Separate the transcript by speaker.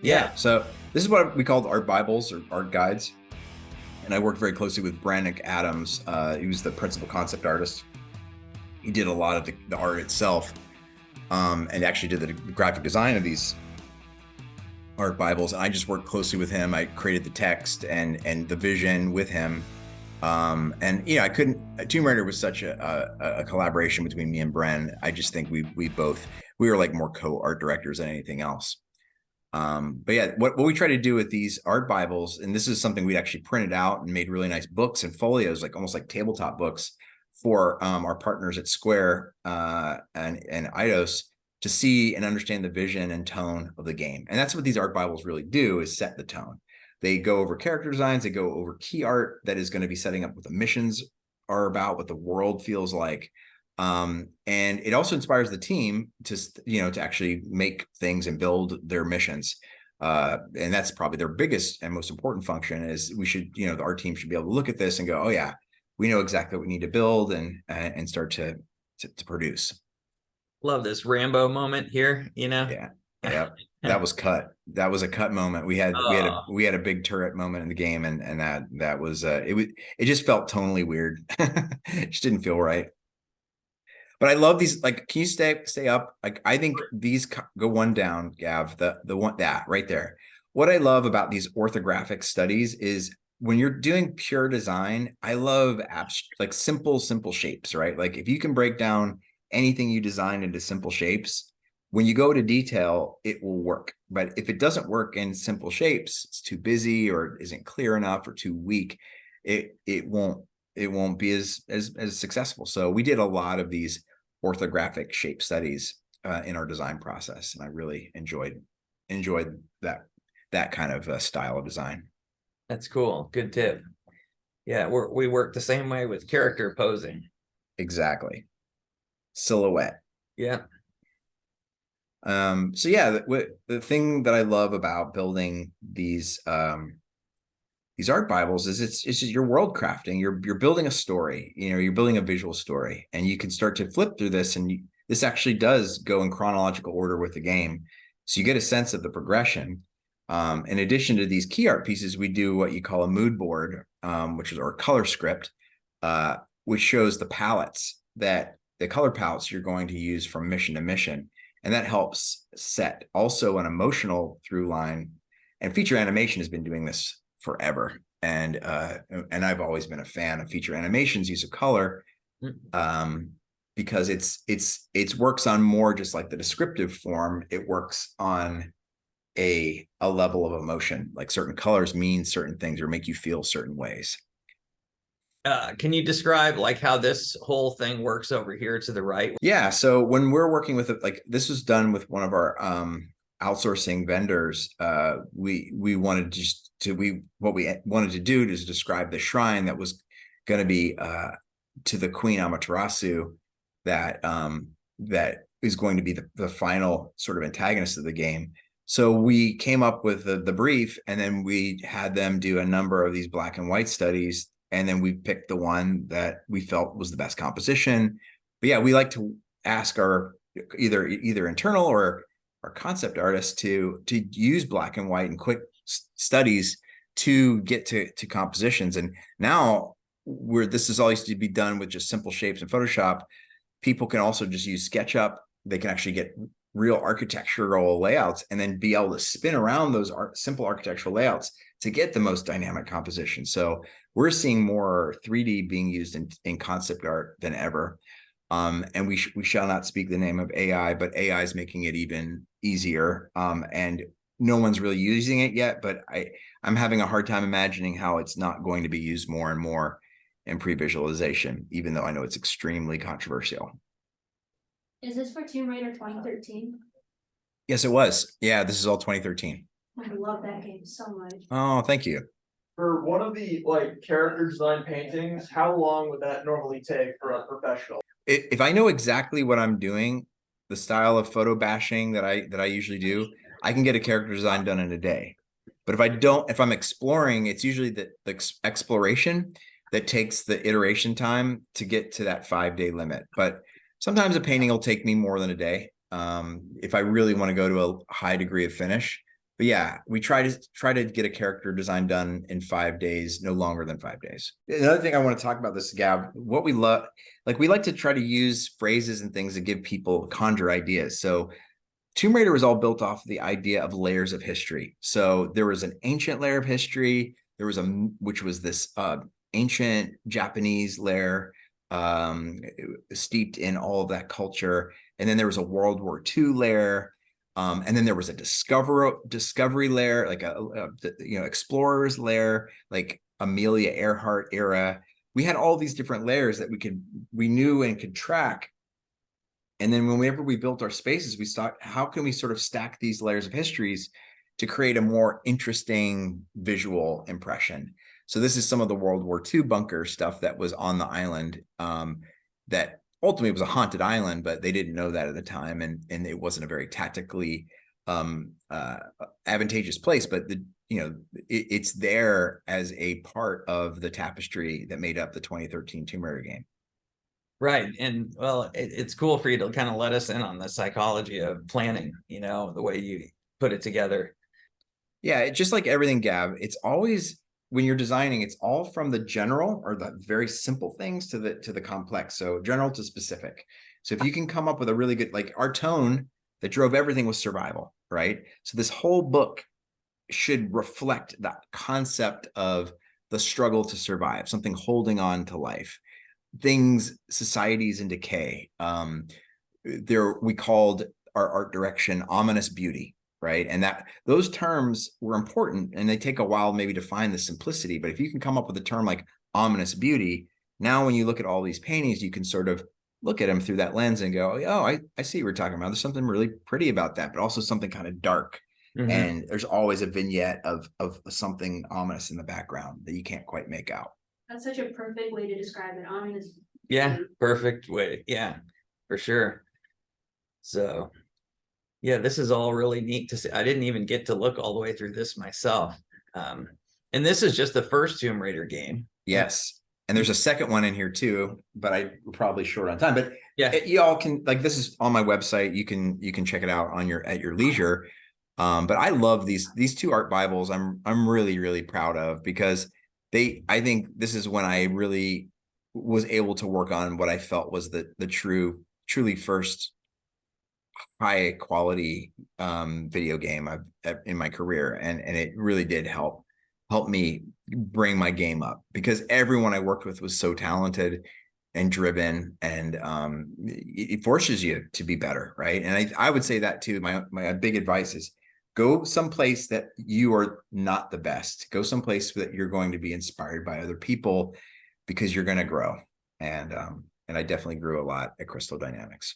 Speaker 1: Yeah. So this is what we called art Bibles or art guides. And I worked very closely with Brandon Adams. He was the principal concept artist. He did a lot of the art itself, and actually did the graphic design of these art Bibles. And I just worked closely with him. I created the text and the vision with him. And I couldn't. Tomb Raider was such a collaboration between me and Bren. I just think we were like more co-art directors than anything else. But yeah, what we try to do with these art Bibles, and this is something we actually printed out and made really nice books and folios, like almost like tabletop books for our partners at Square and Eidos to see and understand the vision and tone of the game. And that's what these art Bibles really do, is set the tone. They go over character designs, they go over key art that is going to be setting up what the missions are about, what the world feels like. And it also inspires the team to actually make things and build their missions. And that's probably their biggest and most important function. Is we should, our team should be able to look at this and go, oh yeah, we know exactly what we need to build and start to produce.
Speaker 2: Love this Rambo moment here,
Speaker 1: Yeah. That was cut. That was a cut moment. We had a big turret moment in the game, and that was it just felt tonally weird. It just didn't feel right. But I love these. Like, can you stay up? Like, I think these go one down, Gav. The one that right there. What I love about these orthographic studies is when you're doing pure design, I love like simple shapes, right? Like if you can break down anything you designed into simple shapes, when you go to detail, it will work. But if it doesn't work in simple shapes, it's too busy or isn't clear enough or too weak, it won't be as successful. So we did a lot of these orthographic shape studies in our design process, and I really enjoyed that kind of style of design.
Speaker 2: That's cool. Good tip. Yeah, we work the same way with character posing.
Speaker 1: Exactly. Silhouette.
Speaker 2: Yeah.
Speaker 1: So yeah, the thing that I love about building these art Bibles is it's just your world crafting. You're building a story. You're building a visual story, and you can start to flip through this, and this actually does go in chronological order with the game, so you get a sense of the progression. In addition to these key art pieces, we do what you call a mood board, which is our color script, which shows the palettes the color palettes you're going to use from mission to mission. And that helps set also an emotional through line. And feature animation has been doing this forever. And I've always been a fan of feature animation's use of color, because it's works on more just like the descriptive form. It works on a level of emotion, like certain colors mean certain things or make you feel certain ways.
Speaker 2: Can you describe like how this whole thing works over here to the right?
Speaker 1: Yeah. So when we're working with it, like this was done with one of our outsourcing vendors. We wanted what we wanted to do is describe the shrine that was going to be to the Queen Amaterasu that is going to be the final sort of antagonist of the game. So we came up with the brief, and then we had them do a number of these black and white studies. And then we picked the one that we felt was the best composition. But yeah, we like to ask our either internal or our concept artists to use black and white and quick studies to get to compositions. And now this is all used to be done with just simple shapes in Photoshop. People can also just use SketchUp. They can actually get real architectural layouts and then be able to spin around those simple architectural layouts to get the most dynamic composition. So we're seeing more 3D being used in concept art than ever. And we shall not speak the name of AI, but AI is making it even easier. And no one's really using it yet, but I'm having a hard time imagining how it's not going to be used more and more in pre-visualization, even though I know it's extremely controversial.
Speaker 3: Is this for Tomb Raider 2013?
Speaker 1: Yes, it was. Yeah, this is all 2013.
Speaker 3: I love that game so much.
Speaker 1: Oh, thank you.
Speaker 4: For one of the like character design paintings, how long would that normally take for a professional?
Speaker 1: If I know exactly what I'm doing, the style of photo bashing that I usually do, I can get a character design done in a day. But if I'm exploring, it's usually the exploration that takes the iteration time to get to that 5-day limit. But sometimes a painting will take me more than a day. If I really want to go to a high degree of finish, but yeah, we try to get a character design done in 5 days, no longer than 5 days. Another thing I want to talk about this, Gab, what we love, like we like to try to use phrases and things that give people conjure ideas. So Tomb Raider was all built off the idea of layers of history. So there was an ancient layer of history. There was which was this ancient Japanese layer, steeped in all of that culture. And then there was a World War II layer. And then there was a discovery layer, like a explorers layer, like Amelia Earhart era. We had all these different layers that we knew and could track. And then whenever we built our spaces, we thought, how can we sort of stack these layers of histories to create a more interesting visual impression? So this is some of the World War II bunker stuff that was on the island, that ultimately was a haunted island, but they didn't know that at the time. And it wasn't a very tactically advantageous place, but it's there as a part of the tapestry that made up the 2013 Tomb Raider game.
Speaker 2: Right. And well, it's cool for you to kind of let us in on the psychology of planning, the way you put it together.
Speaker 1: Yeah, it's just like everything, Gab. It's always, when you're designing, it's all from the general or the very simple things to the complex. So general to specific. So if you can come up with a really good, like our tone that drove everything was survival, right? So this whole book should reflect that concept of the struggle to survive, something holding on to life. Societies in decay. We called our art direction ominous beauty, right? And those terms were important, and they take a while maybe to find the simplicity. But if you can come up with a term like ominous beauty, now when you look at all these paintings, you can sort of look at them through that lens and go, oh, I see what you're talking about. There's something really pretty about that, but also something kind of dark. Mm-hmm. And there's always a vignette of something ominous in the background that you can't quite make out.
Speaker 3: That's such a perfect way to describe it. Ominous.
Speaker 2: Yeah, perfect way. Yeah, for sure. So, yeah, this is all really neat to see. I didn't even get to look all the way through this myself. And this is just the first Tomb Raider game.
Speaker 1: Yes. And there's a second one in here too, but we're probably short on time. But
Speaker 2: yeah,
Speaker 1: y'all can, like, this is on my website. You can check it out at your leisure. But I love these two art Bibles. I'm really, really proud of, because I think this is when I really was able to work on what I felt was the truly first high quality video game in my career. And it really did help me bring my game up, because everyone I worked with was so talented and driven, and it forces you to be better. Right. And I would say that too. My big advice is, go someplace that you are not the best. Go someplace that you're going to be inspired by other people, because you're going to grow. And I definitely grew a lot at Crystal Dynamics.